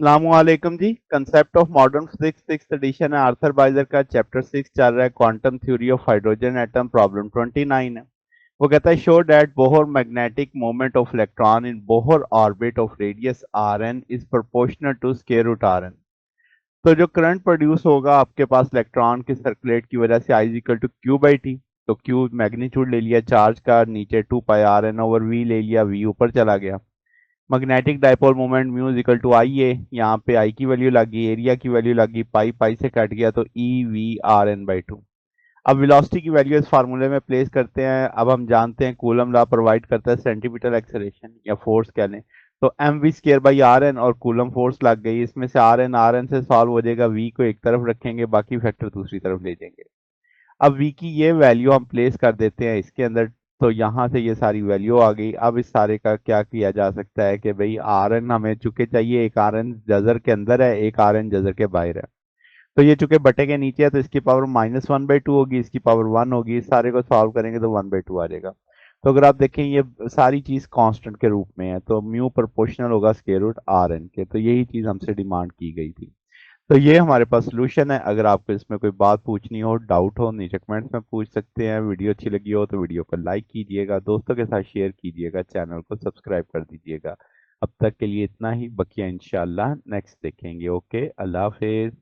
अस्सलामुअलैकुम जी। Concept of modern physics six edition है। आर्थर बाइजर का चैप्टर 6 चल रहा है, quantum theory of hydrogen atom, problem 29 है। वो कहता है show that Bohr magnetic moment of electron in Bohr orbit of radius r n is proportional to square root r n. तो जो करंट प्रोड्यूस होगा आपके पास इलेक्ट्रॉन के सर्कुलेट की वजह से, I equal to q by t. तो q magnitude ले लिया चार्ज का, नीचे 2 pi r n over v ले लिया, वी ऊपर चला गया। Magnetic dipole moment mu is equal to I A, यहाँ पे आई की वैल्यू लगी, एरिया की वैल्यू लगी, पाई पाई से कट गया तो E V R N by two. अब वेलोसिटी की वैल्यू इस फार्मूले में प्लेस करते हैं। अब हम जानते हैं कूलम लॉ प्रोवाइड करता है सेंटीमीटर एक्सेलरेशन या फोर्स कह लें, तो M V square by R N, और कूलम फोर्स लग गई। इसमें से आर एन से सॉल्व हो जाएगा, वी को एक तरफ रखेंगे, बाकी फैक्टर दूसरी तरफ ले जाएंगे। अब v की ये वैल्यू हम प्लेस कर देते हैं इसके अंदर, तो यहाँ से ये सारी वैल्यू आ गई। अब इस सारे का क्या किया जा सकता है कि भाई आर एन हमें चुके चाहिए, एक आर एन जजर के अंदर है, एक आर एन जजर के बाहर है। तो ये चूंकि बटे के नीचे है तो इसकी पावर -1/2 होगी, इसकी पावर 1 होगी। इस सारे को सॉल्व करेंगे तो 1/2 आ जाएगा। तो अगर आप देखें ये सारी चीज कांस्टेंट के रूप में है, तो म्यू प्रोपोर्शनल होगा स्क्वायर रूट आर एन के। तो यही चीज हमसे डिमांड की गई थी। तो ये हमारे पास सोल्यूशन है। अगर आपको इसमें कोई बात पूछनी हो, डाउट हो, नीचे कमेंट्स में पूछ सकते हैं। वीडियो अच्छी लगी हो तो वीडियो को लाइक कीजिएगा, दोस्तों के साथ शेयर कीजिएगा, चैनल को सब्सक्राइब कर दीजिएगा। अब तक के लिए इतना ही, बकिया इंशाल्लाह नेक्स्ट देखेंगे। ओके, अल्लाह हाफिज।